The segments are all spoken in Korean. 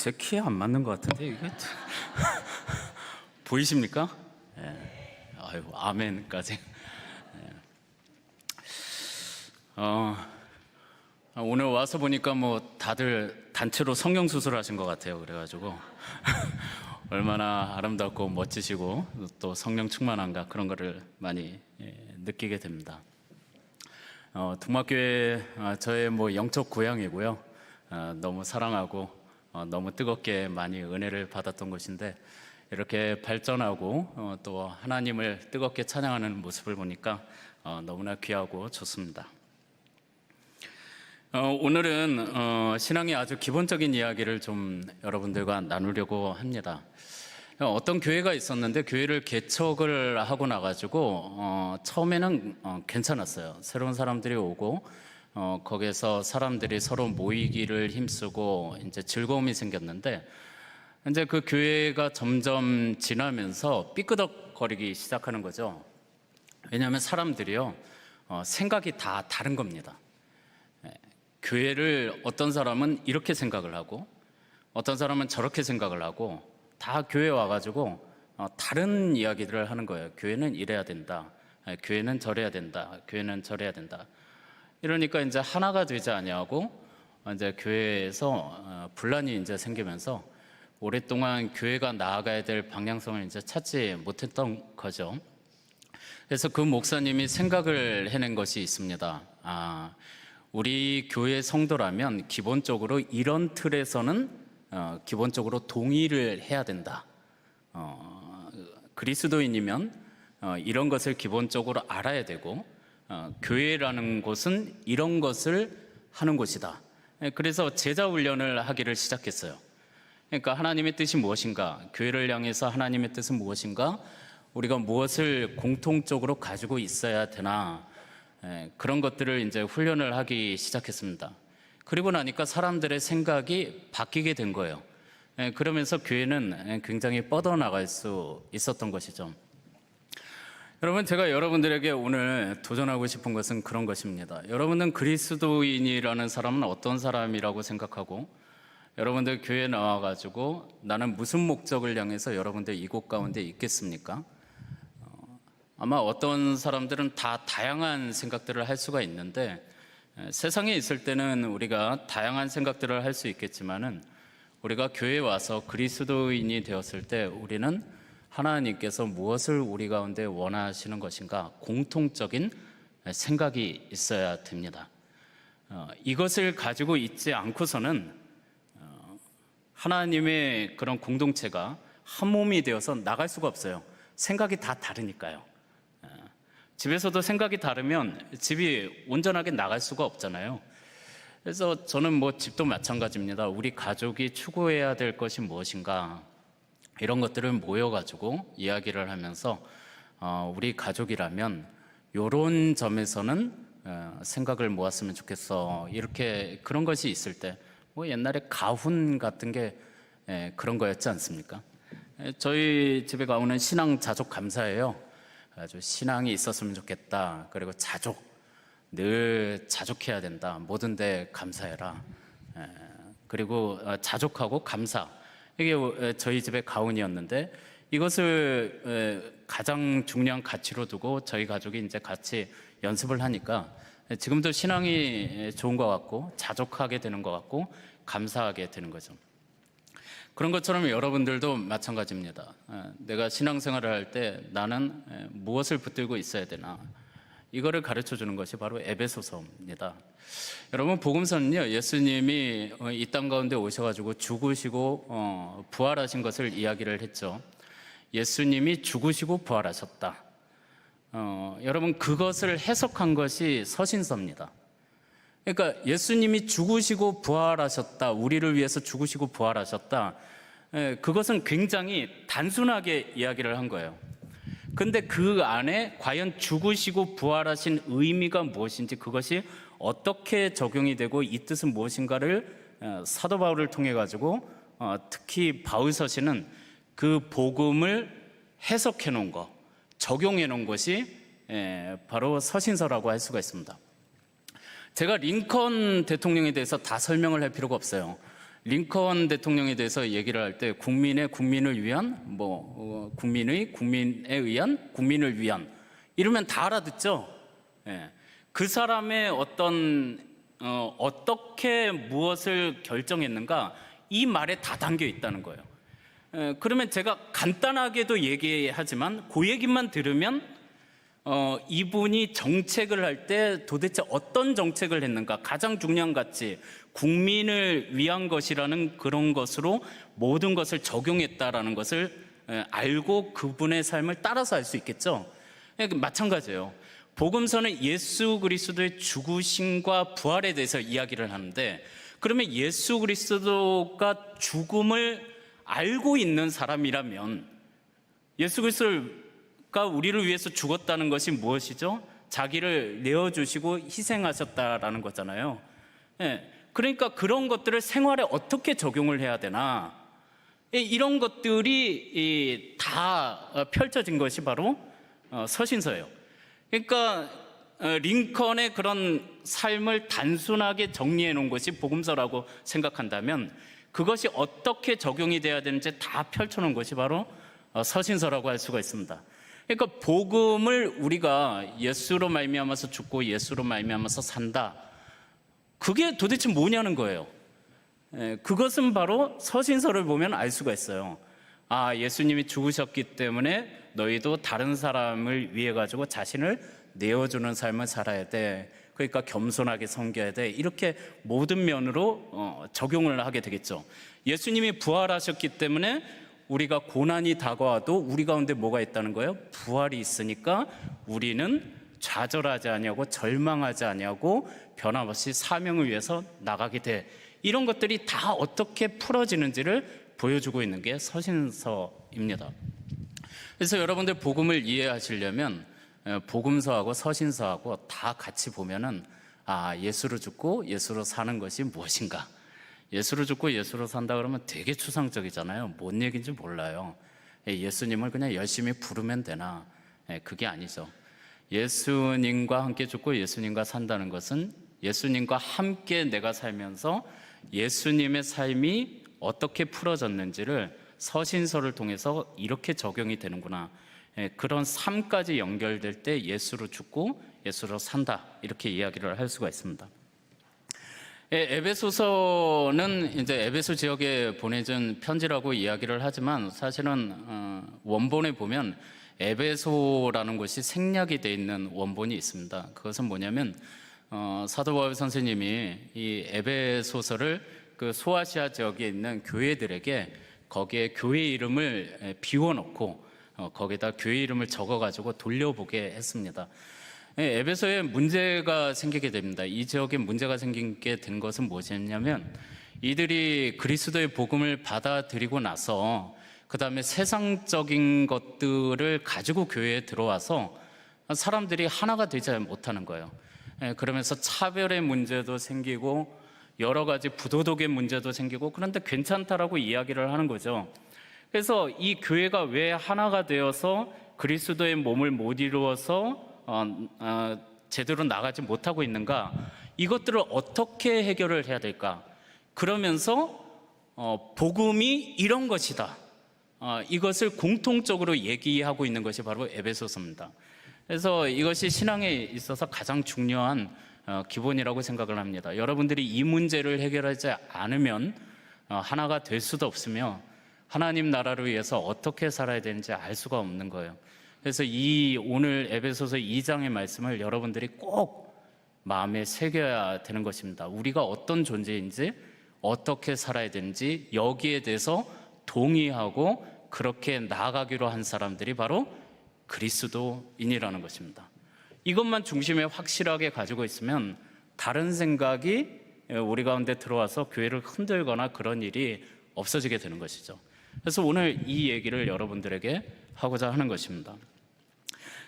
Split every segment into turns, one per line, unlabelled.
제 키에 안 맞는 것 같은데 이게 보이십니까? 예. 아유, 아멘까지. 오늘 와서 보니까 뭐 다들 단체로 성령 수술하신 것 같아요. 그래가지고 얼마나 아름답고 멋지시고 또 성령 충만한가 그런 거를 많이 느끼게 됩니다. 동막교회 저의 뭐 영적 고향이고요. 너무 사랑하고 너무 뜨겁게 많이 은혜를 받았던 곳인데 이렇게 발전하고 또 하나님을 뜨겁게 찬양하는 모습을 보니까 너무나 귀하고 좋습니다. 오늘은 신앙의 아주 기본적인 이야기를 좀 여러분들과 나누려고 합니다. 어떤 교회가 있었는데 교회를 개척을 하고 나가지고 처음에는 괜찮았어요. 새로운 사람들이 오고 거기서 사람들이 서로 모이기를 힘쓰고 이제 즐거움이 생겼는데 이제 그 교회가 점점 지나면서 삐끄덕거리기 시작하는 거죠. 왜냐하면 사람들이요 생각이 다 다른 겁니다. 교회를 어떤 사람은 이렇게 생각을 하고 어떤 사람은 저렇게 생각을 하고 다 교회 와가지고 다른 이야기들을 하는 거예요. 교회는 이래야 된다. 교회는 저래야 된다. 교회는 저래야 된다. 이러니까 이제 하나가 되지 아니하고 이제 교회에서 분란이 이제 생기면서 오랫동안 교회가 나아가야 될 방향성을 이제 찾지 못했던 거죠. 그래서 그 목사님이 생각을 해낸 것이 있습니다. 우리 교회 성도라면 기본적으로 이런 틀에서는 기본적으로 동의를 해야 된다. 그리스도인이면 이런 것을 기본적으로 알아야 되고 교회라는 곳은 이런 것을 하는 곳이다. 그래서 제자 훈련을 하기를 시작했어요. 그러니까 하나님의 뜻이 무엇인가, 교회를 향해서 하나님의 뜻은 무엇인가, 우리가 무엇을 공통적으로 가지고 있어야 되나, 그런 것들을 이제 훈련을 하기 시작했습니다. 그리고 나니까 사람들의 생각이 바뀌게 된 거예요. 그러면서 교회는 굉장히 뻗어나갈 수 있었던 것이죠. 여러분, 제가 여러분들에게 오늘 도전하고 싶은 것은 그런 것입니다. 여러분은 그리스도인이라는 사람은 어떤 사람이라고 생각하고 여러분들 교회에 나와가지고 나는 무슨 목적을 향해서 여러분들 이곳 가운데 있겠습니까? 아마 어떤 사람들은 다 다양한 생각들을 할 수가 있는데 세상에 있을 때는 우리가 다양한 생각들을 할 수 있겠지만은 우리가 교회에 와서 그리스도인이 되었을 때 우리는 하나님께서 무엇을 우리 가운데 원하시는 것인가 공통적인 생각이 있어야 됩니다. 이것을 가지고 있지 않고서는 하나님의 그런 공동체가 한 몸이 되어서 나갈 수가 없어요. 생각이 다 다르니까요. 집에서도 생각이 다르면 집이 온전하게 나갈 수가 없잖아요. 그래서 저는 뭐 집도 마찬가지입니다. 우리 가족이 추구해야 될 것이 무엇인가 이런 것들을 모여가지고 이야기를 하면서 우리 가족이라면 이런 점에서는 생각을 모았으면 좋겠어. 이렇게 그런 것이 있을 때 뭐 옛날에 가훈 같은 게 그런 거였지 않습니까? 저희 집에 가훈은 신앙 자족 감사예요. 아주 신앙이 있었으면 좋겠다. 그리고 자족, 늘 자족해야 된다. 뭐든 데 감사해라. 그리고 자족하고 감사. 이게 저희 집의 가훈이었는데 이것을 가장 중요한 가치로 두고 저희 가족이 이제 같이 연습을 하니까 지금도 신앙이 좋은 것 같고 자족하게 되는 것 같고 감사하게 되는 거죠. 그런 것처럼 여러분들도 마찬가지입니다. 내가 신앙생활을 할 때 나는 무엇을 붙들고 있어야 되나 이거를 가르쳐 주는 것이 바로 에베소서입니다. 여러분, 복음서는요 예수님이 이 땅 가운데 오셔가지고 죽으시고 부활하신 것을 이야기를 했죠. 예수님이 죽으시고 부활하셨다. 여러분, 그것을 해석한 것이 서신서입니다. 그러니까 예수님이 죽으시고 부활하셨다, 우리를 위해서 죽으시고 부활하셨다, 그것은 굉장히 단순하게 이야기를 한 거예요. 근데 그 안에 과연 죽으시고 부활하신 의미가 무엇인지, 그것이 어떻게 적용이 되고 이 뜻은 무엇인가를 사도 바울을 통해 가지고 특히 바울 서신은 그 복음을 해석해 놓은 것, 적용해 놓은 것이 바로 서신서라고 할 수가 있습니다. 제가 링컨 대통령에 대해서 다 설명을 할 필요가 없어요. 링컨 대통령에 대해서 얘기를 할 때 국민을 위한 국민에 의한 국민을 위한 이러면 다 알아듣죠. 예. 그 사람의 어떻게 무엇을 결정했는가 이 말에 다 담겨 있다는 거예요. 그러면 제가 간단하게도 얘기하지만 그 얘기만 들으면 이분이 정책을 할 때 도대체 어떤 정책을 했는가, 가장 중요한 가치, 국민을 위한 것이라는 그런 것으로 모든 것을 적용했다라는 것을 알고 그분의 삶을 따라서 알 수 있겠죠. 마찬가지예요. 복음서는 예수 그리스도의 죽으심과 부활에 대해서 이야기를 하는데, 그러면 예수 그리스도가 죽음을 알고 있는 사람이라면 예수 그리스도가 우리를 위해서 죽었다는 것이 무엇이죠? 자기를 내어주시고 희생하셨다라는 거잖아요. 예, 그러니까 그런 것들을 생활에 어떻게 적용을 해야 되나, 이런 것들이 다 펼쳐진 것이 바로 서신서예요. 그러니까 링컨의 그런 삶을 단순하게 정리해 놓은 것이 복음서라고 생각한다면 그것이 어떻게 적용이 돼야 되는지 다 펼쳐놓은 것이 바로 서신서라고 할 수가 있습니다. 그러니까 복음을 우리가 예수로 말미암아서 죽고 예수로 말미암아서 산다, 그게 도대체 뭐냐는 거예요. 그것은 바로 서신서를 보면 알 수가 있어요. 아, 예수님이 죽으셨기 때문에 너희도 다른 사람을 위해 가지고 자신을 내어주는 삶을 살아야 돼. 그러니까 겸손하게 섬겨야 돼. 이렇게 모든 면으로 적용을 하게 되겠죠. 예수님이 부활하셨기 때문에 우리가 고난이 다가와도 우리 가운데 뭐가 있다는 거예요? 부활이 있으니까 우리는 좌절하지 아니하고 절망하지 아니하고 변함없이 사명을 위해서 나가게 돼. 이런 것들이 다 어떻게 풀어지는지를 보여주고 있는 게 서신서입니다. 그래서 여러분들 복음을 이해하시려면 복음서하고 서신서하고 다 같이 보면은 예수로 죽고 예수로 사는 것이 무엇인가. 예수로 죽고 예수로 산다 그러면 되게 추상적이잖아요. 뭔 얘기인지 몰라요. 예수님을 그냥 열심히 부르면 되나? 그게 아니죠. 예수님과 함께 죽고 예수님과 산다는 것은 예수님과 함께 내가 살면서 예수님의 삶이 어떻게 풀어졌는지를 서신서를 통해서 이렇게 적용이 되는구나, 그런 삶까지 연결될 때 예수로 죽고 예수로 산다, 이렇게 이야기를 할 수가 있습니다. 에베소서는 이제 에베소 지역에 보내준 편지라고 이야기를 하지만 사실은 원본에 보면 에베소라는 곳이 생략이 되어 있는 원본이 있습니다. 그것은 뭐냐면 사도 바울 선생님이 이 에베소서를 그 소아시아 지역에 있는 교회들에게 거기에 교회 이름을 비워놓고 거기다 교회 이름을 적어가지고 돌려보게 했습니다. 에베소에 문제가 생기게 됩니다. 이 지역에 문제가 생기게 된 것은 무엇이냐면 이들이 그리스도의 복음을 받아들이고 나서 그 다음에 세상적인 것들을 가지고 교회에 들어와서 사람들이 하나가 되지 못하는 거예요. 그러면서 차별의 문제도 생기고 여러 가지 부도덕의 문제도 생기고, 그런데 괜찮다라고 이야기를 하는 거죠. 그래서 이 교회가 왜 하나가 되어서 그리스도의 몸을 못 이루어서 제대로 나가지 못하고 있는가, 이것들을 어떻게 해결을 해야 될까. 그러면서 복음이 이런 것이다, 이것을 공통적으로 얘기하고 있는 것이 바로 에베소서입니다. 그래서 이것이 신앙에 있어서 가장 중요한 기본이라고 생각을 합니다. 여러분들이 이 문제를 해결하지 않으면 하나가 될 수도 없으며 하나님 나라를 위해서 어떻게 살아야 되는지 알 수가 없는 거예요. 그래서 이 오늘 에베소서 2장의 말씀을 여러분들이 꼭 마음에 새겨야 되는 것입니다. 우리가 어떤 존재인지, 어떻게 살아야 되는지 여기에 대해서 동의하고 그렇게 나아가기로 한 사람들이 바로 그리스도인이라는 것입니다. 이것만 중심에 확실하게 가지고 있으면 다른 생각이 우리 가운데 들어와서 교회를 흔들거나 그런 일이 없어지게 되는 것이죠. 그래서 오늘 이 얘기를 여러분들에게 하고자 하는 것입니다.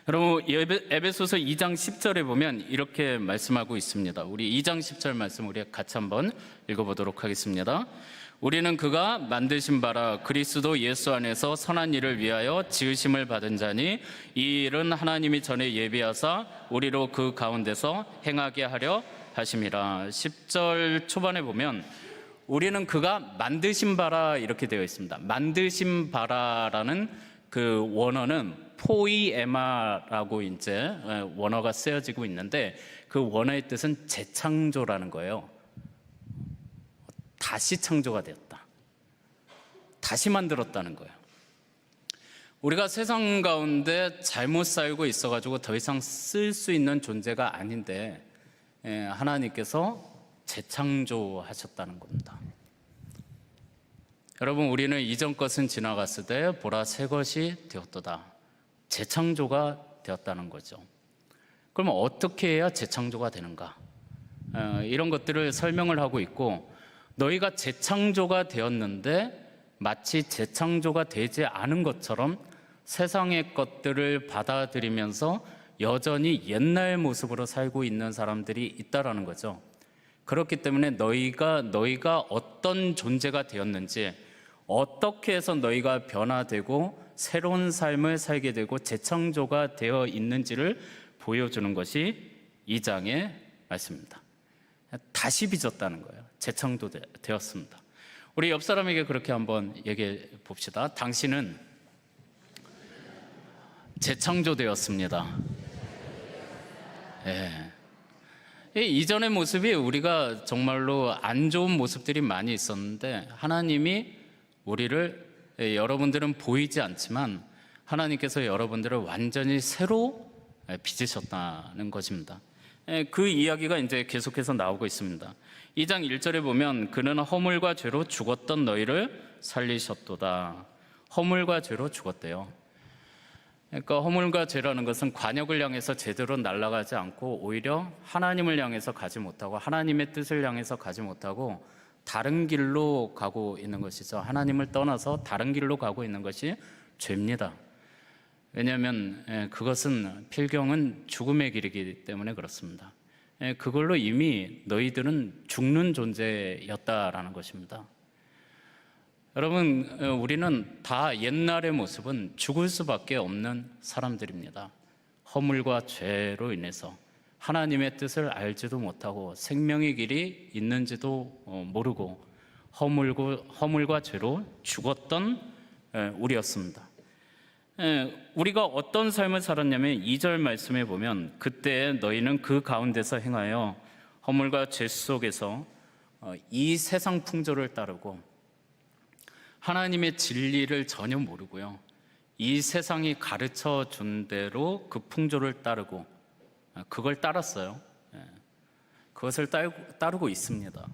여러분, 에베소서 2장 10절에 보면 이렇게 말씀하고 있습니다. 우리 2장 10절 말씀 우리 같이 한번 읽어보도록 하겠습니다. 우리는 그가 만드신 바라 그리스도 예수 안에서 선한 일을 위하여 지으심을 받은 자니 이 일은 하나님이 전에 예비하사 우리로 그 가운데서 행하게 하려 하심이라. 10절 초반에 보면 우리는 그가 만드신 바라 이렇게 되어 있습니다. 만드신 바라라는 그 원어는 포이에마라고 이제 원어가 쓰여지고 있는데 그 원어의 뜻은 재창조라는 거예요. 다시 창조가 되었다. 다시 만들었다는 거예요. 우리가 세상 가운데 잘못 살고 있어가지고 더 이상 쓸 수 있는 존재가 아닌데 하나님께서 재창조하셨다는 겁니다. 여러분, 우리는 이전 것은 지나갔을 때 보라 새 것이 되었도다. 재창조가 되었다는 거죠. 그러면 어떻게 해야 재창조가 되는가? 이런 것들을 설명을 하고 있고, 너희가 재창조가 되었는데 마치 재창조가 되지 않은 것처럼 세상의 것들을 받아들이면서 여전히 옛날 모습으로 살고 있는 사람들이 있다라는 거죠. 그렇기 때문에 너희가 어떤 존재가 되었는지, 어떻게 해서 너희가 변화되고 새로운 삶을 살게 되고 재창조가 되어 있는지를 보여주는 것이 2장의 말씀입니다. 다시 빚었다는 거예요. 재창조되었습니다. 우리 옆 사람에게 그렇게 한번 얘기해 봅시다. 당신은 재창조되었습니다. 이전의 모습이 우리가 정말로 안 좋은 모습들이 많이 있었는데 하나님이 우리를, 여러분들은 보이지 않지만 하나님께서 여러분들을 완전히 새로 빚으셨다는 것입니다. 그 이야기가 이제 계속해서 나오고 있습니다. 2장 1절에 보면 그는 허물과 죄로 죽었던 너희를 살리셨도다. 허물과 죄로 죽었대요. 그러니까 허물과 죄라는 것은 관역을 향해서 제대로 날아가지 않고 오히려 하나님을 향해서 가지 못하고 하나님의 뜻을 향해서 가지 못하고 다른 길로 가고 있는 것이죠. 하나님을 떠나서 다른 길로 가고 있는 것이 죄입니다. 왜냐하면 그것은 필경은 죽음의 길이기 때문에 그렇습니다. 그걸로 이미 너희들은 죽는 존재였다라는 것입니다. 여러분, 우리는 다 옛날의 모습은 죽을 수밖에 없는 사람들입니다. 허물과 죄로 인해서 하나님의 뜻을 알지도 못하고 생명의 길이 있는지도 모르고 허물과 죄로 죽었던 우리였습니다. 우리가 어떤 삶을 살았냐면 2절 말씀에 보면 그때 너희는 그 가운데서 행하여 허물과 죄 속에서 이 세상 풍조를 따르고 하나님의 진리를 전혀 모르고요, 이 세상이 가르쳐 준 대로 그 풍조를 따르고 그걸 따랐어요. 그것을 따르고 있습니다.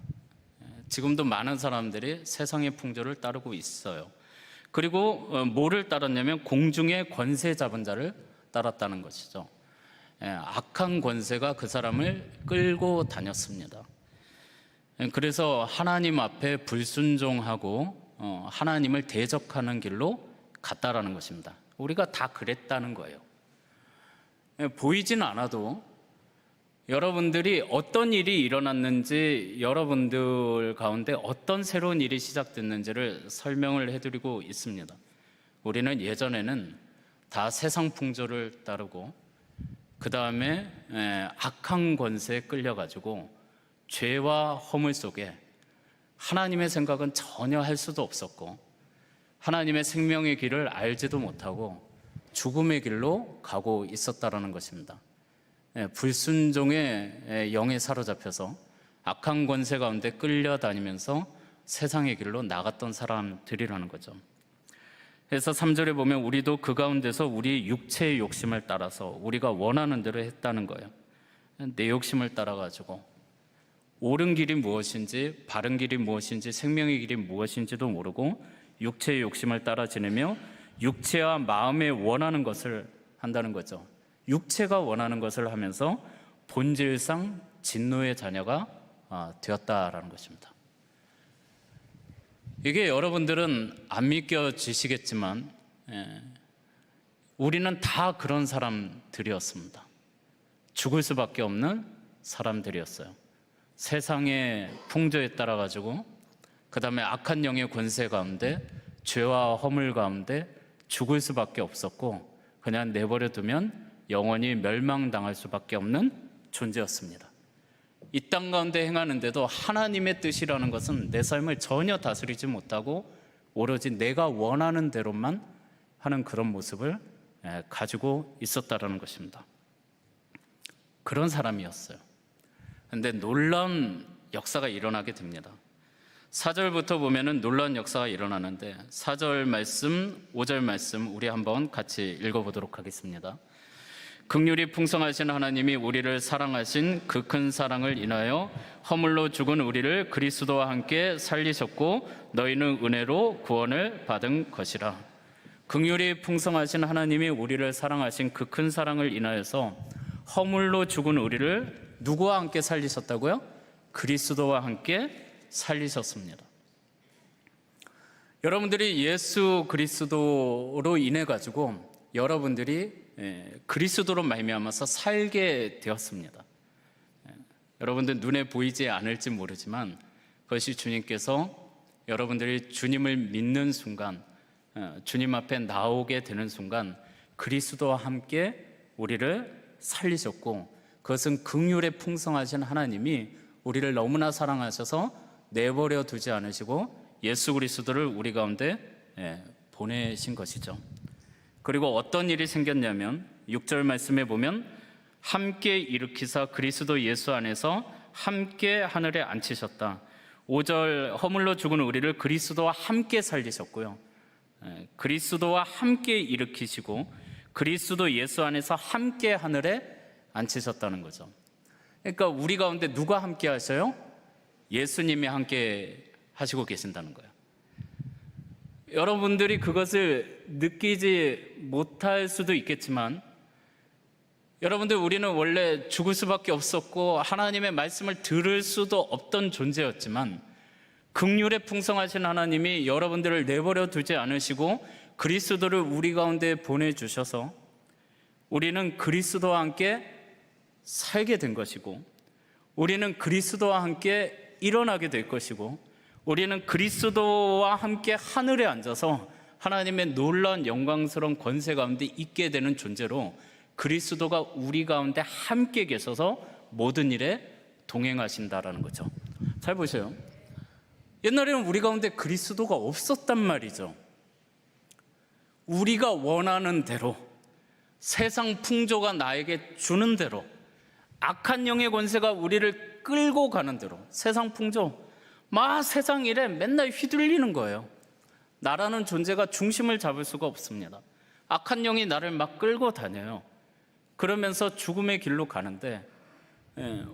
지금도 많은 사람들이 세상의 풍조를 따르고 있어요. 그리고 뭐를 따랐냐면 공중의 권세 잡은 자를 따랐다는 것이죠. 악한 권세가 그 사람을 끌고 다녔습니다. 그래서 하나님 앞에 불순종하고 하나님을 대적하는 길로 갔다라는 것입니다. 우리가 다 그랬다는 거예요. 보이진 않아도 여러분들이 어떤 일이 일어났는지, 여러분들 가운데 어떤 새로운 일이 시작됐는지를 설명을 해드리고 있습니다. 우리는 예전에는 다 세상 풍조를 따르고 그 다음에 악한 권세에 끌려가지고 죄와 허물 속에 하나님의 생각은 전혀 할 수도 없었고 하나님의 생명의 길을 알지도 못하고 죽음의 길로 가고 있었다라는 것입니다. 불순종의 영에 사로잡혀서 악한 권세 가운데 끌려다니면서 세상의 길로 나갔던 사람들이라는 거죠. 그래서 3절에 보면 우리도 그 가운데서 우리 육체의 욕심을 따라서 우리가 원하는 대로 했다는 거예요. 내 욕심을 따라가지고 옳은 길이 무엇인지, 바른 길이 무엇인지, 생명의 길이 무엇인지도 모르고 육체의 욕심을 따라 지내며 육체와 마음에 원하는 것을 한다는 거죠. 육체가 원하는 것을 하면서 본질상 진노의 자녀가 되었다라는 것입니다. 이게 여러분들은 안 믿겨지시겠지만 우리는 다 그런 사람들이었습니다. 죽을 수밖에 없는 사람들이었어요. 세상의 풍조에 따라 가지고 그 다음에 악한 영의 권세 가운데 죄와 허물 가운데 죽을 수밖에 없었고 그냥 내버려 두면 영원히 멸망당할 수밖에 없는 존재였습니다. 이 땅 가운데 행하는데도 하나님의 뜻이라는 것은 내 삶을 전혀 다스리지 못하고 오로지 내가 원하는 대로만 하는 그런 모습을 가지고 있었다라는 것입니다. 그런 사람이었어요. 그런데 놀라운 역사가 일어나게 됩니다. 4절부터 보면은 놀라운 역사가 일어나는데 4절 말씀, 5절 말씀 우리 한번 같이 읽어보도록 하겠습니다. 긍휼이 풍성하신 하나님이 우리를 사랑하신 그 큰 사랑을 인하여 허물로 죽은 우리를 그리스도와 함께 살리셨고 너희는 은혜로 구원을 받은 것이라. 긍휼이 풍성하신 하나님이 우리를 사랑하신 그 큰 사랑을 인하여서 허물로 죽은 우리를 누구와 함께 살리셨다고요? 그리스도와 함께 살리셨습니다. 여러분들이 예수 그리스도로 인해 가지고 여러분들이 그리스도로 말미암아서 살게 되었습니다. 여러분들 눈에 보이지 않을지 모르지만 그것이 주님께서 여러분들이 주님을 믿는 순간, 주님 앞에 나오게 되는 순간 그리스도와 함께 우리를 살리셨고, 그것은 긍휼에 풍성하신 하나님이 우리를 너무나 사랑하셔서 내버려 두지 않으시고 예수 그리스도를 우리 가운데 보내신 것이죠. 그리고 어떤 일이 생겼냐면 6절 말씀에 보면 함께 일으키사 그리스도 예수 안에서 함께 하늘에 앉히셨다. 5절 허물로 죽은 우리를 그리스도와 함께 살리셨고요. 그리스도와 함께 일으키시고 그리스도 예수 안에서 함께 하늘에 앉히셨다는 거죠. 그러니까 우리 가운데 누가 함께 하셔요? 예수님이 함께 하시고 계신다는 거예요. 여러분들이 그것을 느끼지 못할 수도 있겠지만, 여러분들 우리는 원래 죽을 수밖에 없었고 하나님의 말씀을 들을 수도 없던 존재였지만 긍휼에 풍성하신 하나님이 여러분들을 내버려 두지 않으시고 그리스도를 우리 가운데 보내주셔서 우리는 그리스도와 함께 살게 된 것이고, 우리는 그리스도와 함께 일어나게 될 것이고, 우리는 그리스도와 함께 하늘에 앉아서 하나님의 놀라운 영광스러운 권세 가운데 있게 되는 존재로 그리스도가 우리 가운데 함께 계셔서 모든 일에 동행하신다라는 거죠. 잘 보세요. 옛날에는 우리 가운데 그리스도가 없었단 말이죠. 우리가 원하는 대로, 세상 풍조가 나에게 주는 대로, 악한 영의 권세가 우리를 끌고 가는 대로, 세상 풍조, 세상 일에 맨날 휘둘리는 거예요. 나라는 존재가 중심을 잡을 수가 없습니다. 악한 영이 나를 막 끌고 다녀요. 그러면서 죽음의 길로 가는데,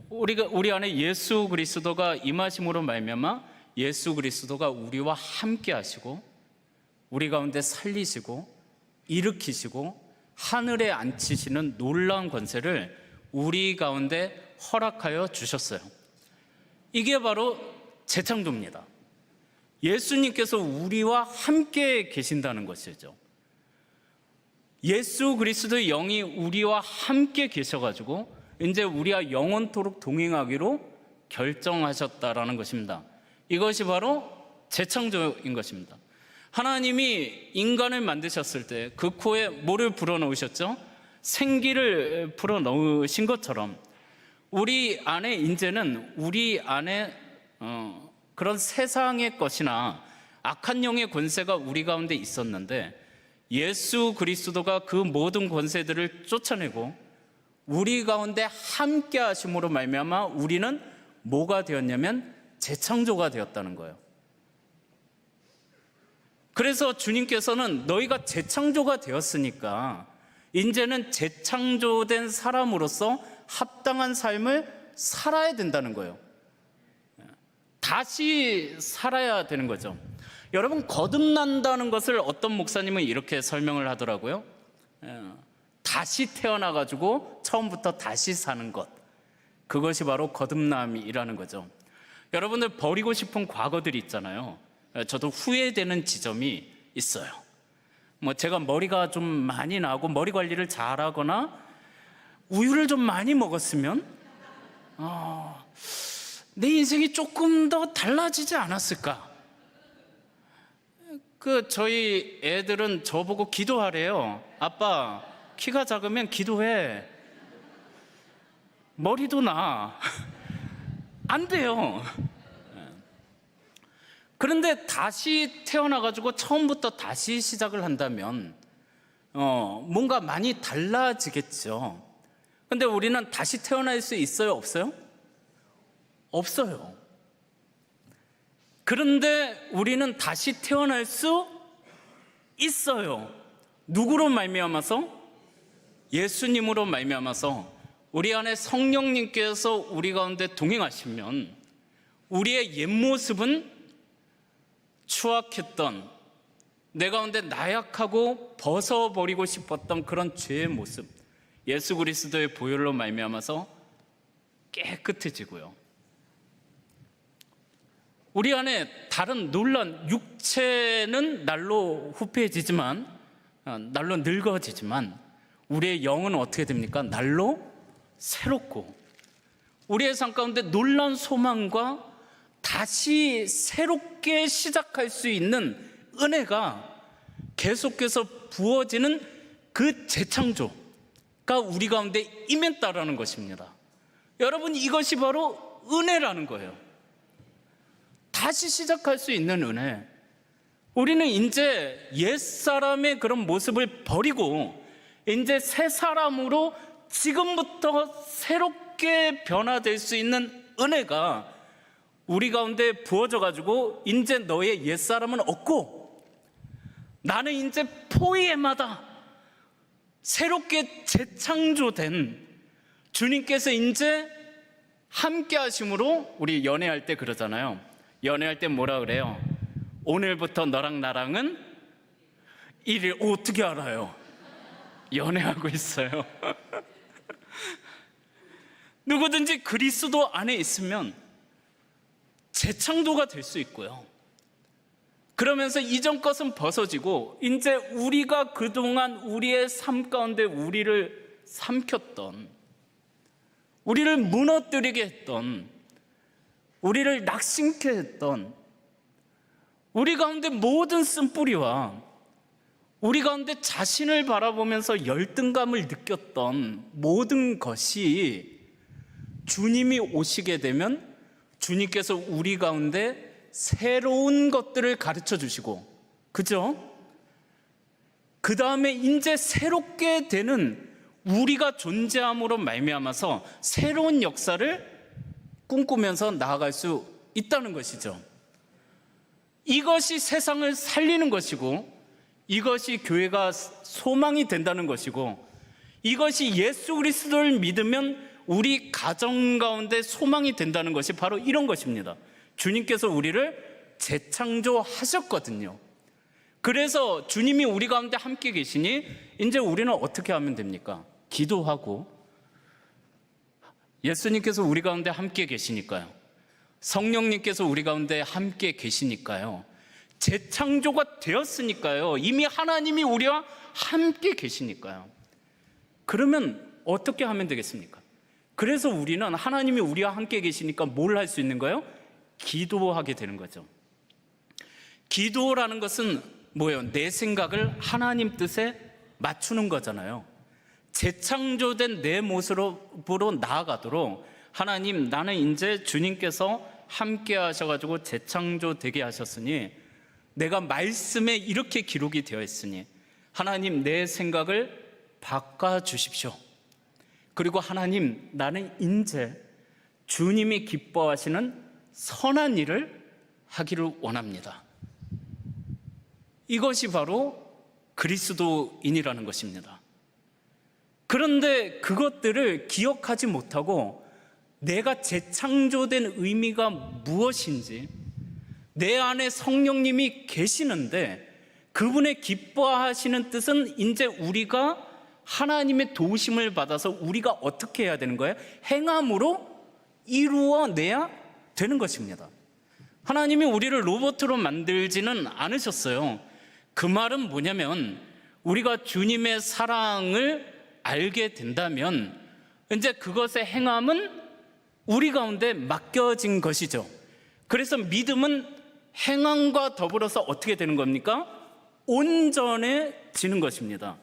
우리 안에 예수 그리스도가 임하심으로 말미암아 예수 그리스도가 우리와 함께 하시고 우리 가운데 살리시고 일으키시고 하늘에 앉히시는 놀라운 권세를 우리 가운데 허락하여 주셨어요. 이게 바로 재창조입니다. 예수님께서 우리와 함께 계신다는 것이죠. 예수 그리스도의 영이 우리와 함께 계셔가지고 이제 우리와 영원토록 동행하기로 결정하셨다라는 것입니다. 이것이 바로 재창조인 것입니다. 하나님이 인간을 만드셨을 때 그 코에 뭐를 불어넣으셨죠? 생기를 불어넣으신 것처럼 우리 안에 이제는 우리 안에 그런 세상의 것이나 악한 영의 권세가 우리 가운데 있었는데 예수 그리스도가 그 모든 권세들을 쫓아내고 우리 가운데 함께 하심으로 말미암아 우리는 뭐가 되었냐면 재창조가 되었다는 거예요. 그래서 주님께서는 너희가 재창조가 되었으니까 이제는 재창조된 사람으로서 합당한 삶을 살아야 된다는 거예요. 다시 살아야 되는 거죠. 여러분, 거듭난다는 것을 어떤 목사님은 이렇게 설명을 하더라고요. 다시 태어나가지고 처음부터 다시 사는 것, 그것이 바로 거듭남이라는 거죠. 여러분들 버리고 싶은 과거들이 있잖아요. 저도 후회되는 지점이 있어요. 제가 머리가 좀 많이 나고 머리 관리를 잘하거나 우유를 좀 많이 먹었으면 내 인생이 조금 더 달라지지 않았을까? 저희 애들은 저보고 기도하래요. 아빠, 키가 작으면 기도해. 머리도 나. 안 돼요. 그런데 다시 태어나가지고 처음부터 다시 시작을 한다면 뭔가 많이 달라지겠죠. 근데 우리는 다시 태어날 수 있어요? 없어요? 없어요. 그런데 우리는 다시 태어날 수 있어요. 누구로 말미암아서? 예수님으로 말미암아서 우리 안에 성령님께서 우리 가운데 동행하시면 우리의 옛 모습은 추악했던, 내 가운데 나약하고 벗어버리고 싶었던 그런 죄의 모습, 예수 그리스도의 보혈로 말미암아서 깨끗해지고요. 우리 안에 다른 놀란 육체는 날로 후패해지지만, 날로 늙어지지만 우리의 영은 어떻게 됩니까? 날로 새롭고 우리의 삶 가운데 놀라운 소망과 다시 새롭게 시작할 수 있는 은혜가 계속해서 부어지는 그 재창조가 우리 가운데 임했다라는 것입니다. 여러분, 이것이 바로 은혜라는 거예요. 다시 시작할 수 있는 은혜. 우리는 이제 옛사람의 그런 모습을 버리고 이제 새 사람으로 지금부터 새롭게 변화될 수 있는 은혜가 우리 가운데 부어져 가지고 이제 너의 옛사람은 없고 나는 이제 포이에마다 새롭게 재창조된 주님께서 이제 함께 하심으로, 우리 연애할 때 그러잖아요. 연애할 때 뭐라 그래요? 오늘부터 너랑 나랑은 1일. 어떻게 알아요? 연애하고 있어요. 누구든지 그리스도 안에 있으면 재창조가 될 수 있고요. 그러면서 이전 것은 벗어지고 이제 우리가 그동안 우리의 삶 가운데 우리를 삼켰던, 우리를 무너뜨리게 했던, 우리를 낙심케 했던, 우리 가운데 모든 쓴뿌리와 우리 가운데 자신을 바라보면서 열등감을 느꼈던 모든 것이 주님이 오시게 되면 주님께서 우리 가운데 새로운 것들을 가르쳐 주시고, 그죠? 그 다음에 이제 새롭게 되는 우리가 존재함으로 말미암아서 새로운 역사를 꿈꾸면서 나아갈 수 있다는 것이죠. 이것이 세상을 살리는 것이고, 이것이 교회가 소망이 된다는 것이고, 이것이 예수 그리스도를 믿으면 우리 가정 가운데 소망이 된다는 것이 바로 이런 것입니다. 주님께서 우리를 재창조하셨거든요. 그래서 주님이 우리 가운데 함께 계시니 이제 우리는 어떻게 하면 됩니까? 기도하고, 예수님께서 우리 가운데 함께 계시니까요. 성령님께서 우리 가운데 함께 계시니까요. 재창조가 되었으니까요. 이미 하나님이 우리와 함께 계시니까요. 그러면 어떻게 하면 되겠습니까? 그래서 우리는 하나님이 우리와 함께 계시니까 뭘 할 수 있는 거예요? 기도하게 되는 거죠. 기도라는 것은 뭐예요? 내 생각을 하나님 뜻에 맞추는 거잖아요. 재창조된 내 모습으로 나아가도록, 하나님, 나는 이제 주님께서 함께 하셔가지고 재창조되게 하셨으니, 내가 말씀에 이렇게 기록이 되어 있으니 하나님, 내 생각을 바꿔주십시오. 그리고 하나님, 나는 이제 주님이 기뻐하시는 선한 일을 하기를 원합니다. 이것이 바로 그리스도인이라는 것입니다. 그런데 그것들을 기억하지 못하고 내가 재창조된 의미가 무엇인지, 내 안에 성령님이 계시는데 그분의 기뻐하시는 뜻은 이제 우리가 하나님의 도우심을 받아서 우리가 어떻게 해야 되는 거예요? 행함으로 이루어내야 되는 것입니다. 하나님이 우리를 로봇으로 만들지는 않으셨어요. 그 말은 뭐냐면, 우리가 주님의 사랑을 알게 된다면 이제 그것의 행함은 우리 가운데 맡겨진 것이죠. 그래서 믿음은 행함과 더불어서 어떻게 되는 겁니까? 온전해지는 것입니다.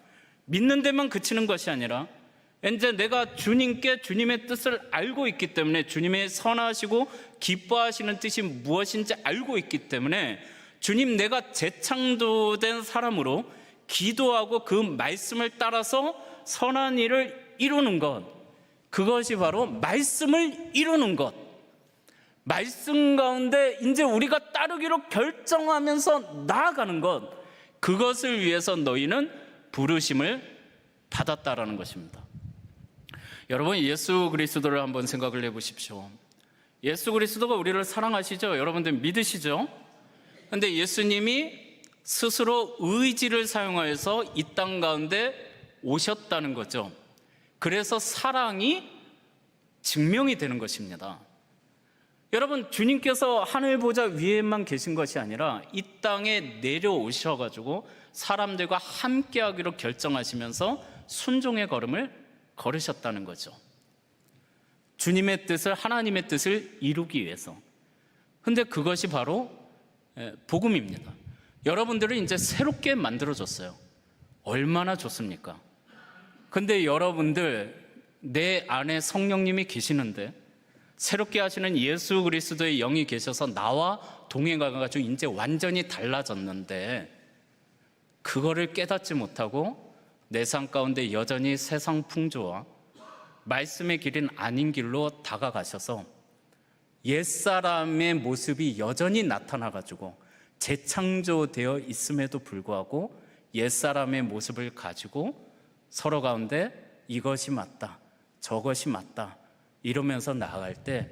믿는 데만 그치는 것이 아니라 이제 내가 주님께 주님의 뜻을 알고 있기 때문에, 주님의 선하시고 기뻐하시는 뜻이 무엇인지 알고 있기 때문에, 주님, 내가 재창조된 사람으로 기도하고 그 말씀을 따라서 선한 일을 이루는 것, 그것이 바로 말씀을 이루는 것. 말씀 가운데 이제 우리가 따르기로 결정하면서 나아가는 것, 그것을 위해서 너희는 부르심을 받았다라는 것입니다. 여러분, 예수 그리스도를 한번 생각을 해보십시오. 예수 그리스도가 우리를 사랑하시죠? 여러분들 믿으시죠? 근데 예수님이 스스로 의지를 사용하여서 이 땅 가운데 오셨다는 거죠. 그래서 사랑이 증명이 되는 것입니다. 여러분, 주님께서 하늘 보좌 위에만 계신 것이 아니라 이 땅에 내려오셔가지고 사람들과 함께하기로 결정하시면서 순종의 걸음을 걸으셨다는 거죠. 주님의 뜻을, 하나님의 뜻을 이루기 위해서. 근데 그것이 바로 복음입니다. 여러분들을 이제 새롭게 만들어줬어요. 얼마나 좋습니까? 근데 여러분들, 내 안에 성령님이 계시는데, 새롭게 하시는 예수 그리스도의 영이 계셔서 나와 동행하가지고 이제 완전히 달라졌는데, 그거를 깨닫지 못하고 내 삶 가운데 여전히 세상 풍조와 말씀의 길은 아닌 길로 다가가셔서 옛사람의 모습이 여전히 나타나가지고 재창조되어 있음에도 불구하고 옛사람의 모습을 가지고 서로 가운데 이것이 맞다, 저것이 맞다 이러면서 나아갈 때,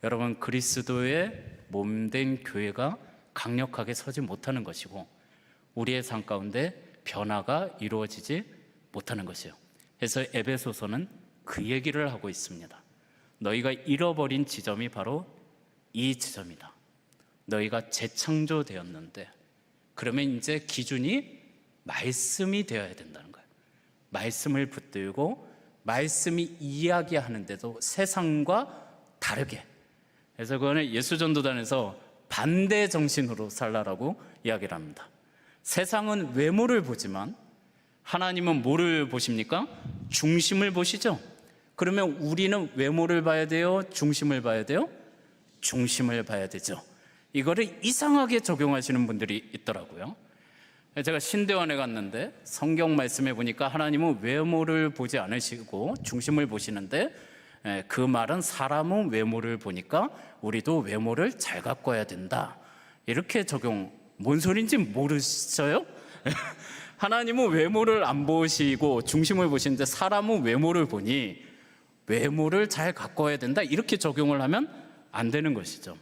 여러분, 그리스도의 몸된 교회가 강력하게 서지 못하는 것이고 우리의 삶 가운데 변화가 이루어지지 못하는 것이에요. 그래서 에베소서는 그 얘기를 하고 있습니다. 너희가 잃어버린 지점이 바로 이 지점이다. 너희가 재창조되었는데, 그러면 이제 기준이 말씀이 되어야 된다는 거예요. 말씀을 붙들고 말씀이 이야기하는데도 세상과 다르게. 그래서 그거는 예수전도단에서 반대 정신으로 살라라고 이야기를 합니다. 세상은 외모를 보지만 하나님은 뭐를 보십니까? 중심을 보시죠. 그러면 우리는 외모를 봐야 돼요? 중심을 봐야 돼요? 중심을 봐야 되죠. 이거를 이상하게 적용하시는 분들이 있더라고요. 제가 신대원에 갔는데 성경 말씀에 보니까 하나님은 외모를 보지 않으시고 중심을 보시는데, 그 말은 사람은 외모를 보니까 우리도 외모를 잘 가꿔야 된다, 이렇게 적용. 뭔 소린지 모르셔요? 하나님은 외모를 안 보시고 중심을 보시는데 사람은 외모를 보니 외모를 잘 가꿔야 된다, 이렇게 적용을 하면 안 되는 것이죠.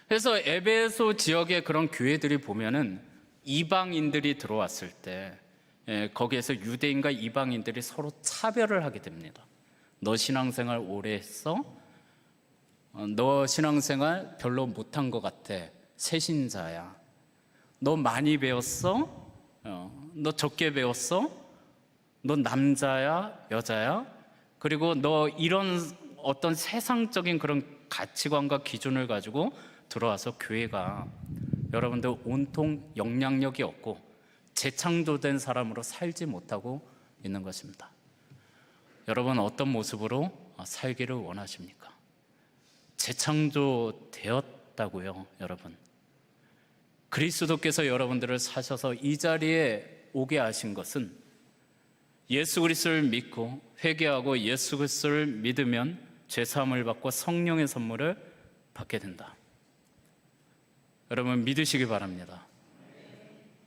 그래서 에베소 지역의 그런 교회들이 보면은 이방인들이 들어왔을 때 거기에서 유대인과 이방인들이 서로 차별을 하게 됩니다. 너 신앙생활 오래 했어? 너 신앙생활 별로 못한 것 같아. 새신자야. 너 많이 배웠어? 너 적게 배웠어? 너 남자야? 여자야? 그리고 너 이런 어떤 세상적인 그런 가치관과 기준을 가지고 들어와서 교회가 여러분들 온통 영향력이 없고 재창조된 사람으로 살지 못하고 있는 것입니다. 여러분, 어떤 모습으로 살기를 원하십니까? 재창조되었다고요, 여러분. 그리스도께서 여러분들을 사셔서 이 자리에 오게 하신 것은 예수 그리스도를 믿고 회개하고 예수 그리스도를 믿으면 죄사함을 받고 성령의 선물을 받게 된다. 여러분, 믿으시기 바랍니다.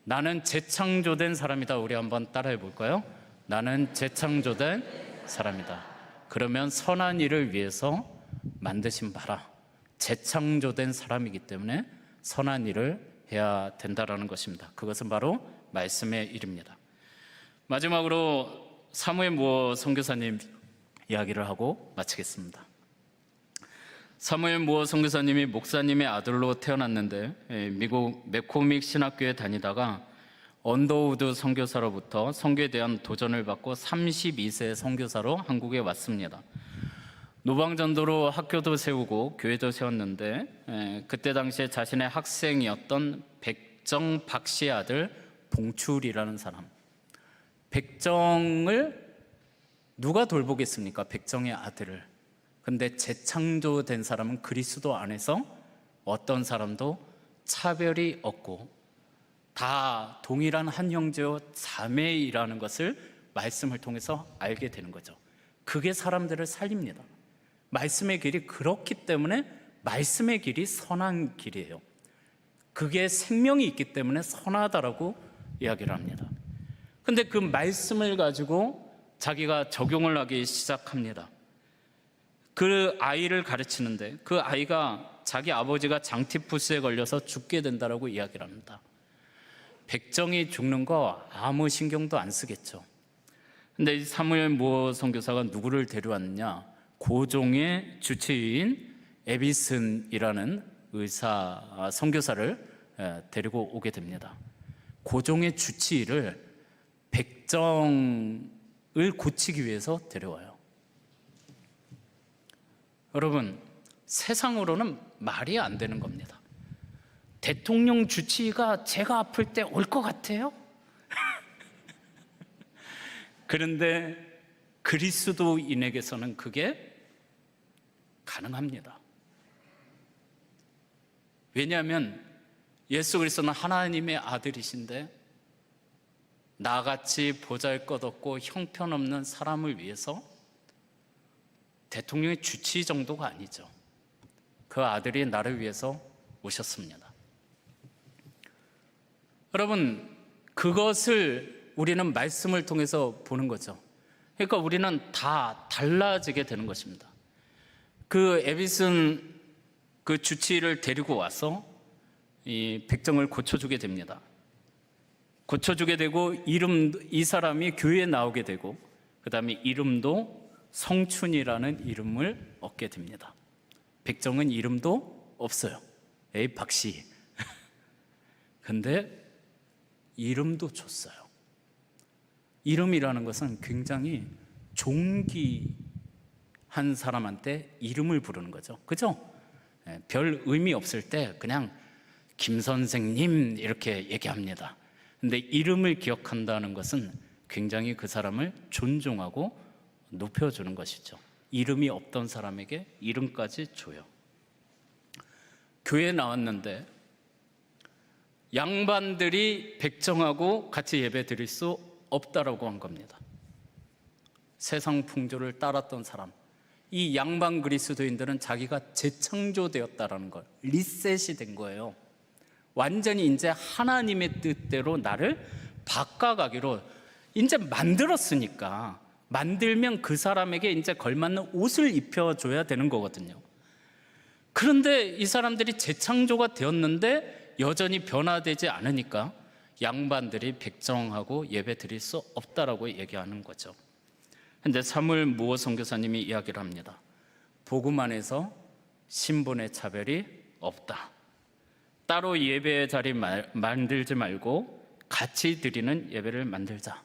나는 재창조된 사람이다. 우리 한번 따라해 볼까요? 나는 재창조된 사람이다. 그러면 선한 일을 위해서 만드신 바라. 재창조된 사람이기 때문에 선한 일을 해야 된다라는 것입니다. 그것은 바로 말씀의 일입니다. 마지막으로 사무엘 무어 선교사님 이야기를 하고 마치겠습니다. 사무엘 무어 선교사님이 목사님의 아들로 태어났는데 미국 맥코믹 신학교에 다니다가 언더우드 선교사로부터 선교에 대한 도전을 받고 32세 선교사로 한국에 왔습니다. 노방전도로 학교도 세우고 교회도 세웠는데 그때 당시에 자신의 학생이었던 백정 박 씨의 아들 봉출이라는 사람, 백정을 누가 돌보겠습니까? 백정의 아들을. 근데 재창조된 사람은 그리스도 안에서 어떤 사람도 차별이 없고 다 동일한 한 형제요 자매이라는 것을 말씀을 통해서 알게 되는 거죠. 그게 사람들을 살립니다. 말씀의 길이 그렇기 때문에 말씀의 길이 선한 길이에요. 그게 생명이 있기 때문에 선하다라고 이야기를 합니다. 근데 그 말씀을 가지고 자기가 적용을 하기 시작합니다. 그 아이를 가르치는데 그 아이가 자기 아버지가 장티푸스에 걸려서 죽게 된다라고 이야기를 합니다. 백정이 죽는 거 아무 신경도 안 쓰겠죠. 근데 이 사무엘 모 선교사가 누구를 데려왔느냐? 고종의 주치의인 에비슨이라는 의사 선교사를 데리고 오게 됩니다. 고종의 주치의를 백정을 고치기 위해서 데려와요. 여러분, 세상으로는 말이 안 되는 겁니다. 대통령 주치의가 제가 아플 때 올 것 같아요? 그런데 그리스도인에게서는 그게 가능합니다. 왜냐하면 예수 그리스도는 하나님의 아들이신데 나같이 보잘것없고 형편없는 사람을 위해서 대통령의 주치의 정도가 아니죠. 그 아들이 나를 위해서 오셨습니다. 여러분, 그것을 우리는 말씀을 통해서 보는 거죠. 그러니까 우리는 다 달라지게 되는 것입니다. 그 에비슨 그 주치의를 데리고 와서 이 백정을 고쳐주게 됩니다. 고쳐주게 되고 이 사람이 교회에 나오게 되고 그 다음에 이름도 성춘이라는 이름을 얻게 됩니다. 백정은 이름도 없어요. 에이 박씨. 근데 이름도 줬어요. 이름이라는 것은 굉장히 존귀한 사람한테 이름을 부르는 거죠. 그죠? 별 의미 없을 때 그냥 김 선생님 이렇게 얘기합니다. 근데 이름을 기억한다는 것은 굉장히 그 사람을 존중하고 높여주는 것이죠. 이름이 없던 사람에게 이름까지 줘요. 교회에 나왔는데 양반들이 백정하고 같이 예배 드릴 수 없다라고 한 겁니다. 세상 풍조를 따랐던 사람, 이 양반 그리스도인들은 자기가 재창조되었다라는 걸, 리셋이 된 거예요. 완전히 이제 하나님의 뜻대로 나를 바꿔가기로 이제 만들었으니까, 만들면 그 사람에게 이제 걸맞는 옷을 입혀줘야 되는 거거든요. 그런데 이 사람들이 재창조가 되었는데 여전히 변화되지 않으니까 양반들이 백정하고 예배 드릴 수 없다라고 얘기하는 거죠. 근데 사무엘 모 선교사님이 이야기를 합니다. 복음 안에서 신분의 차별이 없다. 따로 예배의 자리 만들지 말고 같이 드리는 예배를 만들자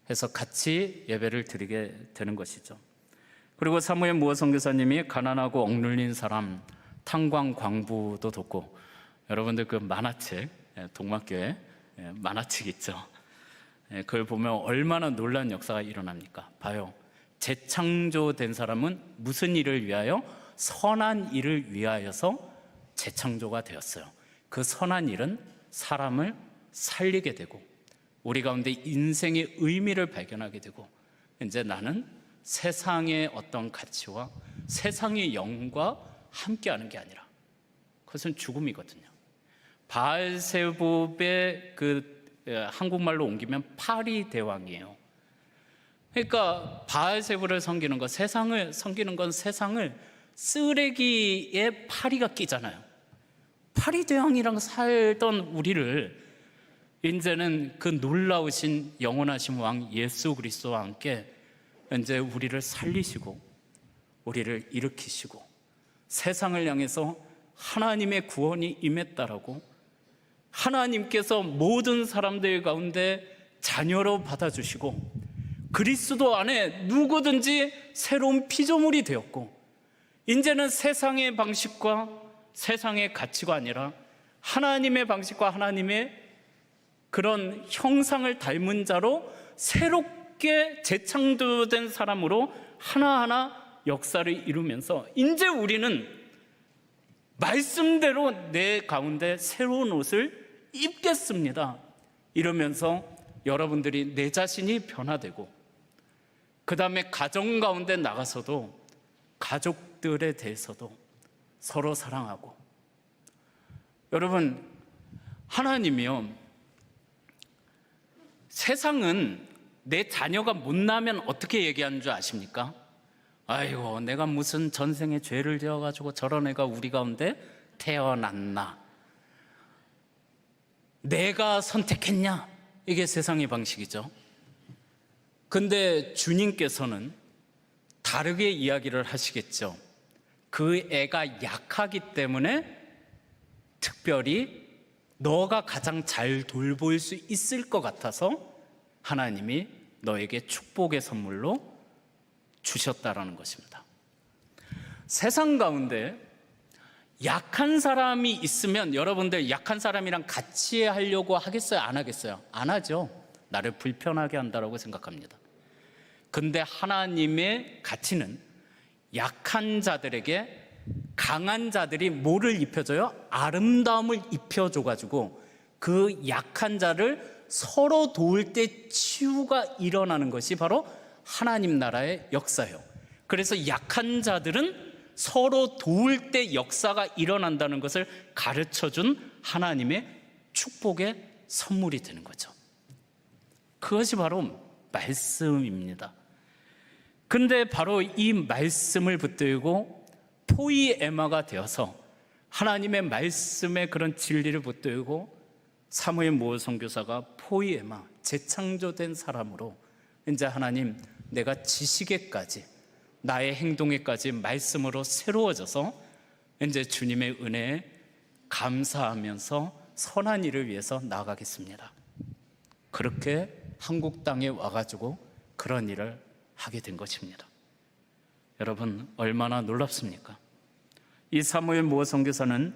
해서 같이 예배를 드리게 되는 것이죠. 그리고 사무엘 모 선교사님이 가난하고 억눌린 사람 탄광 광부도 돕고, 여러분들 그 만화책, 동막교회 만화책 있죠. 그걸 보면 얼마나 놀라운 역사가 일어납니까? 봐요. 재창조된 사람은 무슨 일을 위하여? 선한 일을 위하여서 재창조가 되었어요. 그 선한 일은 사람을 살리게 되고 우리 가운데 인생의 의미를 발견하게 되고, 이제 나는 세상의 어떤 가치와 세상의 영과 함께하는 게 아니라 그것은 죽음이거든요. 바알세붑의 그 한국말로 옮기면 파리 대왕이에요. 그러니까 바알세붑을 섬기는 것, 세상을 섬기는 건 세상을 쓰레기에 파리가 끼잖아요. 파리 대왕이랑 살던 우리를 이제는 그 놀라우신 영원하신 왕 예수 그리스도와 함께 이제 우리를 살리시고 우리를 일으키시고 세상을 향해서 하나님의 구원이 임했다라고, 하나님께서 모든 사람들 가운데 자녀로 받아주시고 그리스도 안에 누구든지 새로운 피조물이 되었고, 이제는 세상의 방식과 세상의 가치가 아니라 하나님의 방식과 하나님의 그런 형상을 닮은 자로 새롭게 새롭게 재창조된 사람으로 하나하나 역사를 이루면서 이제 우리는 말씀대로 내 가운데 새로운 옷을 입겠습니다. 이러면서 여러분들이 내 자신이 변화되고, 그 다음에 가정 가운데 나가서도 가족들에 대해서도 서로 사랑하고. 여러분, 하나님이요, 세상은 내 자녀가 못나면 어떻게 얘기하는 줄 아십니까? 아이고, 내가 무슨 전생에 죄를 지어가지고 저런 애가 우리 가운데 태어났나? 내가 선택했냐? 이게 세상의 방식이죠. 근데 주님께서는 다르게 이야기를 하시겠죠. 그 애가 약하기 때문에 특별히 너가 가장 잘 돌볼 수 있을 것 같아서 하나님이 너에게 축복의 선물로 주셨다라는 것입니다. 세상 가운데 약한 사람이 있으면 여러분들 약한 사람이랑 같이 하려고 하겠어요? 안 하겠어요? 안 하죠. 나를 불편하게 한다라고 생각합니다. 근데 하나님의 가치는 약한 자들에게 강한 자들이 뭐를 입혀줘요? 아름다움을 입혀줘가지고 그 약한 자를 서로 도울 때 치유가 일어나는 것이 바로 하나님 나라의 역사예요. 그래서 약한 자들은 서로 도울 때 역사가 일어난다는 것을 가르쳐준 하나님의 축복의 선물이 되는 거죠. 그것이 바로 말씀입니다. 근데 바로 이 말씀을 붙들고 포이에마가 되어서 하나님의 말씀의 그런 진리를 붙들고 사무엘 모호 선교사가 포이에마, 재창조된 사람으로 이제 하나님, 내가 지식에까지 나의 행동에까지 말씀으로 새로워져서 이제 주님의 은혜에 감사하면서 선한 일을 위해서 나아가겠습니다. 그렇게 한국 땅에 와가지고 그런 일을 하게 된 것입니다. 여러분, 얼마나 놀랍습니까? 이 사무엘 모호 선교사는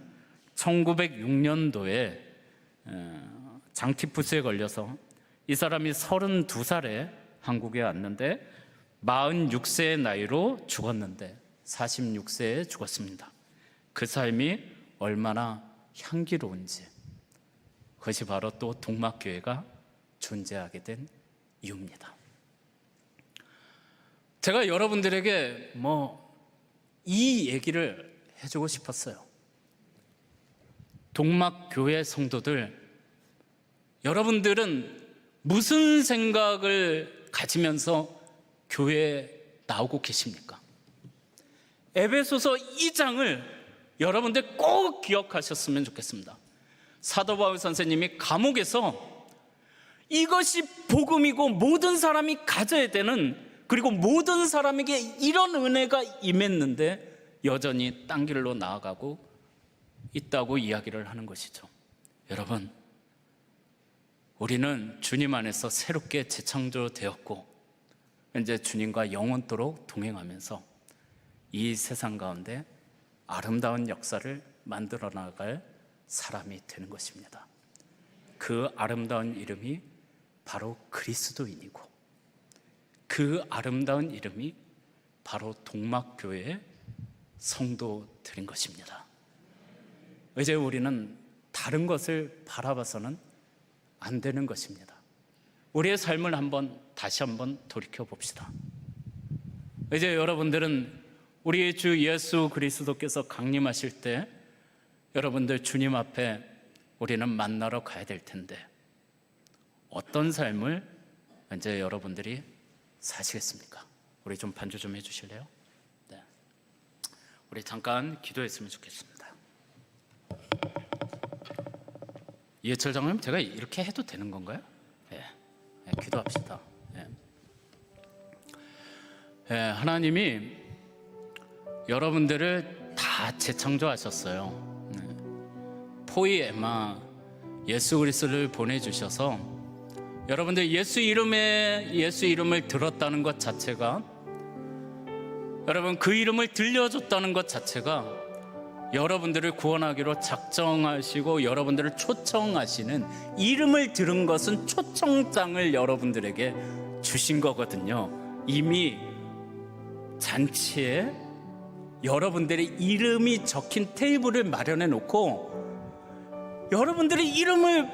1906년도에 장티푸스에 걸려서 이 사람이 32살에 한국에 왔는데 46세의 나이로 죽었는데 46세에 죽었습니다. 그 삶이 얼마나 향기로운지, 그것이 바로 또 동막교회가 존재하게 된 이유입니다. 제가 여러분들에게 이 얘기를 해주고 싶었어요. 동막교회 성도들, 여러분들은 무슨 생각을 가지면서 교회에 나오고 계십니까? 에베소서 2장을 여러분들 꼭 기억하셨으면 좋겠습니다. 사도 바울 선생님이 감옥에서 이것이 복음이고 모든 사람이 가져야 되는, 그리고 모든 사람에게 이런 은혜가 임했는데 여전히 딴 길로 나아가고 있다고 이야기를 하는 것이죠. 여러분, 우리는 주님 안에서 새롭게 재창조되었고 이제 주님과 영원토록 동행하면서 이 세상 가운데 아름다운 역사를 만들어 나갈 사람이 되는 것입니다. 그 아름다운 이름이 바로 그리스도인이고, 그 아름다운 이름이 바로 동막교회의 성도들인 것입니다. 이제 우리는 다른 것을 바라봐서는 안 되는 것입니다. 우리의 삶을 다시 한번 돌이켜 봅시다. 이제 여러분들은 우리의 주 예수 그리스도께서 강림하실 때 여러분들 주님 앞에 우리는 만나러 가야 될 텐데 어떤 삶을 이제 여러분들이 사시겠습니까? 우리 좀 반주 좀 해주실래요? 네. 우리 잠깐 기도했으면 좋겠습니다. 이해철 장로님, 제가 이렇게 해도 되는 건가요? 네. 네, 기도합시다. 네. 네, 하나님이 여러분들을 다 재창조하셨어요. 네. 포이에마, 예수 그리스도를 보내주셔서 여러분들 예수 이름을 들었다는 것 자체가, 여러분 그 이름을 들려줬다는 것 자체가 여러분들을 구원하기로 작정하시고 여러분들을 초청하시는, 이름을 들은 것은 초청장을 여러분들에게 주신 거거든요. 이미 잔치에 여러분들의 이름이 적힌 테이블을 마련해 놓고 여러분들의 이름을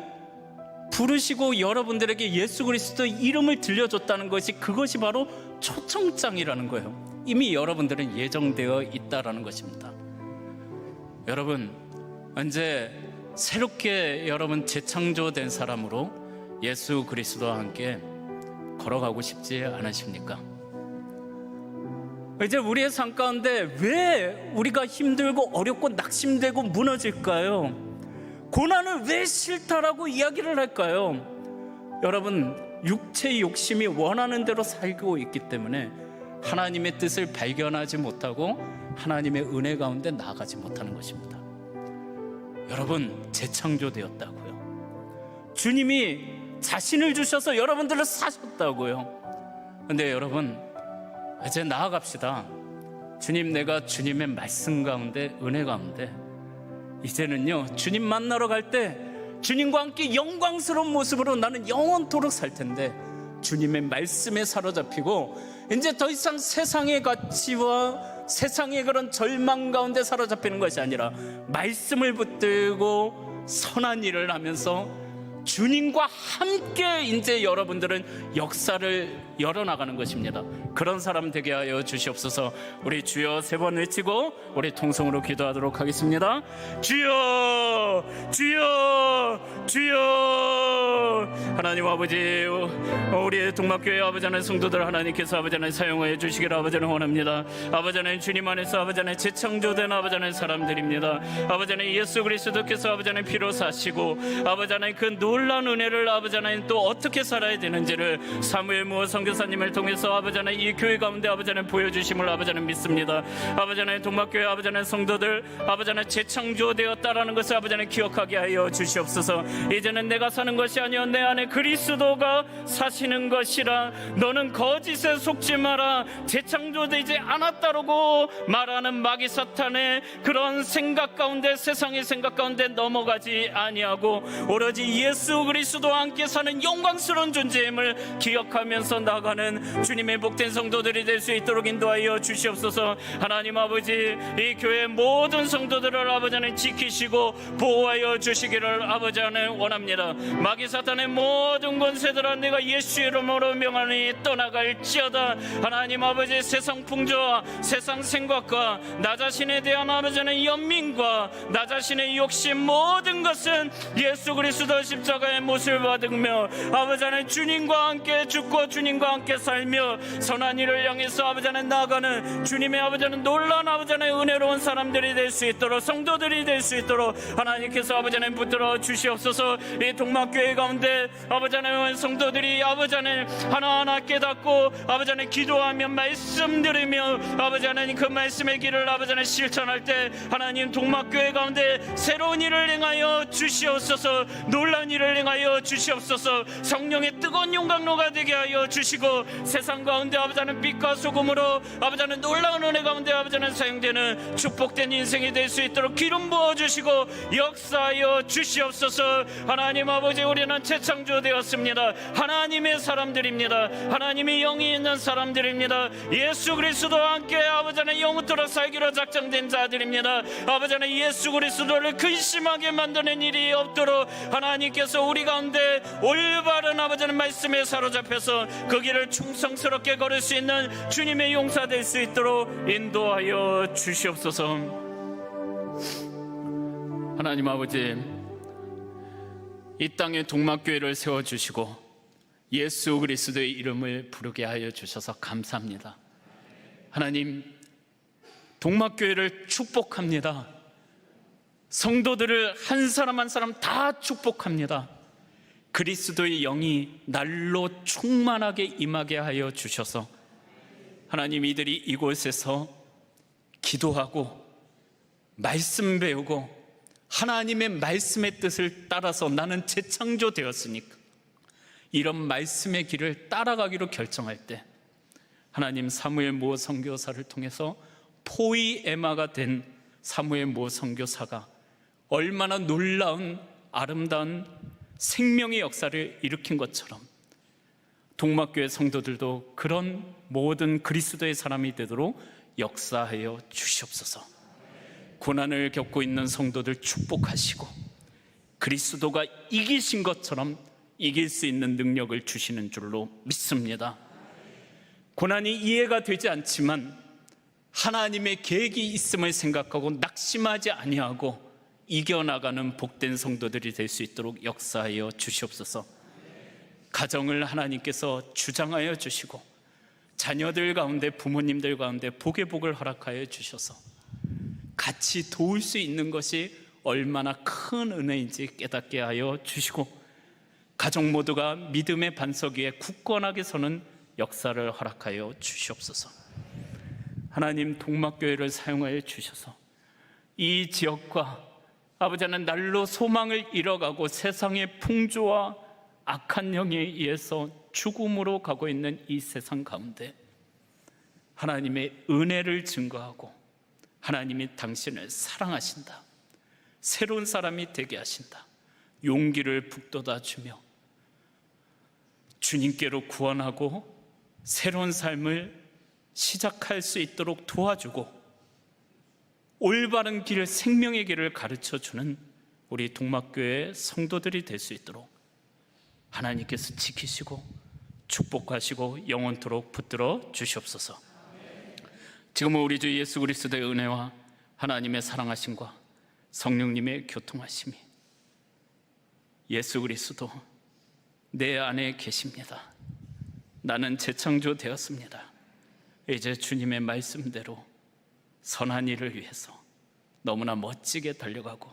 부르시고 여러분들에게 예수 그리스도의 이름을 들려줬다는 것이, 그것이 바로 초청장이라는 거예요. 이미 여러분들은 예정되어 있다라는 것입니다. 여러분, 이제 새롭게 여러분 재창조된 사람으로 예수 그리스도와 함께 걸어가고 싶지 않으십니까? 이제 우리의 삶 가운데 왜 우리가 힘들고 어렵고 낙심되고 무너질까요? 고난을 왜 싫다라고 이야기를 할까요? 여러분, 육체의 욕심이 원하는 대로 살고 있기 때문에 하나님의 뜻을 발견하지 못하고 하나님의 은혜 가운데 나아가지 못하는 것입니다. 여러분, 재창조되었다고요. 주님이 자신을 주셔서 여러분들을 사셨다고요. 근데 여러분, 이제 나아갑시다. 주님, 내가 주님의 말씀 가운데, 은혜 가운데 이제는요, 주님 만나러 갈 때 주님과 함께 영광스러운 모습으로 나는 영원토록 살 텐데, 주님의 말씀에 사로잡히고 이제 더 이상 세상의 가치와 세상의 그런 절망 가운데 사로잡히는 것이 아니라 말씀을 붙들고 선한 일을 하면서 주님과 함께 이제 여러분들은 역사를 열어나가는 것입니다. 그런 사람 되게 하여 주시옵소서. 우리 주여 세 번 외치고 우리 통성으로 기도하도록 하겠습니다. 주여, 주여, 주여. 하나님 아버지, 우리의 동막교회 아버지 하나님 성도들 하나님께서 아버지 하나님 사용하여 주시기를 아버지 하나님 원합니다. 아버지 하나님, 주님 안에서 아버지 하나님 재창조된 아버지 하나님 사람들입니다. 아버지 하나님, 예수 그리스도께서 아버지 하나님 피로 사시고 아버지 하나님 그 놀라운 은혜를 아버지 하나님 또 어떻게 살아야 되는지를 사무엘 무어 선교사님을 통해서 아버지 하나님 이 교회 가운데 아버지 하나님 보여주심을 아버지 하나님 믿습니다. 아버지 하나님, 동막교회 아버지 하나님 성도들 아버지 하나님 재창조되었다라는 것을 아버지 하나님 기억하게 하여 주시옵소서. 이제는 내가 사는 것이 아니요 내 안에 그리스도가 사시는 것이라. 너는 거짓에 속지 마라. 재창조되지 않았다라고 말하는 마귀 사탄의 그런 생각 가운데, 세상의 생각 가운데 넘어가지 아니하고 오로지 예수 그리스도와 함께 사는 영광스러운 존재임을 기억하면서 나가는 주님의 복된 성도들이 될 수 있도록 인도하여 주시옵소서. 하나님 아버지, 이 교회 모든 성도들을 아버지 하나님 지키시고 보호하여 주시기를 아버지 하나님 원합니다. 마귀 사탄의 모든 권세들아 내가 예수 이름으로 명하니 떠나갈지어다. 하나님 아버지, 세상 풍조와 세상 생각과 나 자신에 대한 아버지 하나님 연민과 나 자신의 욕심, 모든 것은 예수 그리스도 십자가의 못을 받으며 아버지 하나님 주님과 함께 죽고 주님과 함께 살며 선한 일을 향해서 아버지 하나님 나아가는 주님의 아버지 하나님 놀라운 아버지 하나님 은혜로운 사람들이 될 수 있도록, 성도들이 될 수 있도록 하나님께서 아버지 하나님 붙들어 주시옵소서. 이 동막교회 가운데 아버지 하나님 성도들이 아버지 하나님 하나하나 깨닫고 아버지 하나님 기도하며 말씀 들으며 아버지 하나님 그 말씀의 길을 아버지 하나님 실천할 때 하나님 동막교회 가운데 새로운 일을 행하여 주시옵소서. 놀라운 일을 행하여 주시옵소서. 성령의 뜨거운 용광로가 되게 하여 주시고 세상 가운데 아버지 하나님 빛과 소금으로 아버지 하나님 놀라운 은혜 가운데 아버지 하나님 사용되는 축복된 인생이 될 수 있도록 기름 부어주시고 역사하여 주시옵소서. 하나님 아버지, 우리는 재창조되었습니다. 하나님의 사람들입니다. 하나님의 영이 있는 사람들입니다. 예수 그리스도와 함께 아버지 하나님 영원토록 살기로 작정된 자들입니다. 아버지 하나님 예수 그리스도를 근심하게 만드는 일이 없도록 하나님께서 우리 가운데 올바른 아버지 하나님 말씀에 사로잡혀서 그 길을 충성스럽게 걸을 수 있는 주님의 용사 될 수 있도록 인도하여 주시옵소서. 하나님 아버지, 이 땅에 동막교회를 세워주시고 예수 그리스도의 이름을 부르게 하여 주셔서 감사합니다. 하나님, 동막교회를 축복합니다. 성도들을 한 사람 한 사람 다 축복합니다. 그리스도의 영이 날로 충만하게 임하게 하여 주셔서 하나님, 이들이 이곳에서 기도하고 말씀 배우고 하나님의 말씀의 뜻을 따라서 나는 재창조되었으니까 이런 말씀의 길을 따라가기로 결정할 때 하나님, 사무엘 모 선교사를 통해서 포이에마가 된 사무엘 모 선교사가 얼마나 놀라운 아름다운 생명의 역사를 일으킨 것처럼 동막교회 성도들도 그런 모든 그리스도의 사람이 되도록 역사하여 주시옵소서. 고난을 겪고 있는 성도들 축복하시고 그리스도가 이기신 것처럼 이길 수 있는 능력을 주시는 줄로 믿습니다. 고난이 이해가 되지 않지만 하나님의 계획이 있음을 생각하고 낙심하지 아니하고 이겨나가는 복된 성도들이 될 수 있도록 역사하여 주시옵소서. 가정을 하나님께서 주장하여 주시고 자녀들 가운데, 부모님들 가운데 복의 복을 허락하여 주셔서 같이 도울 수 있는 것이 얼마나 큰 은혜인지 깨닫게 하여 주시고 가족 모두가 믿음의 반석 위에 굳건하게 서는 역사를 허락하여 주시옵소서. 하나님, 동막교회를 사용하여 주셔서 이 지역과 아버지 하나님, 날로 소망을 잃어가고 세상의 풍조와 악한 영에 의해서 죽음으로 가고 있는 이 세상 가운데 하나님의 은혜를 증거하고 하나님이 당신을 사랑하신다, 새로운 사람이 되게 하신다, 용기를 북돋아 주며 주님께로 구원하고 새로운 삶을 시작할 수 있도록 도와주고 올바른 길, 생명의 길을 가르쳐주는 우리 동막교회 성도들이 될 수 있도록 하나님께서 지키시고 축복하시고 영원토록 붙들어 주시옵소서. 지금은 우리 주 예수 그리스도의 은혜와 하나님의 사랑하심과 성령님의 교통하심이, 예수 그리스도 내 안에 계십니다. 나는 재창조 되었습니다. 이제 주님의 말씀대로 선한 일을 위해서 너무나 멋지게 달려가고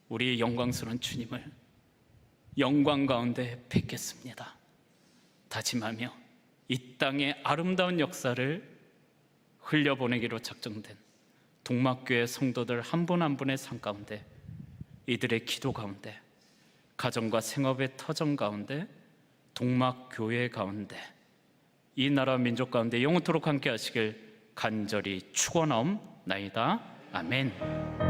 우리의 영광스러운 주님을 영광 가운데 뵙겠습니다. 다짐하며 이 땅의 아름다운 역사를 흘려보내기로 작정된 동막교회 성도들 한 분 한 분의 삶 가운데, 이들의 기도 가운데, 가정과 생업의 터전 가운데, 동막교회 가운데, 이 나라 민족 가운데 영원토록 함께 하시길 간절히 축원하옵나이다. 아멘.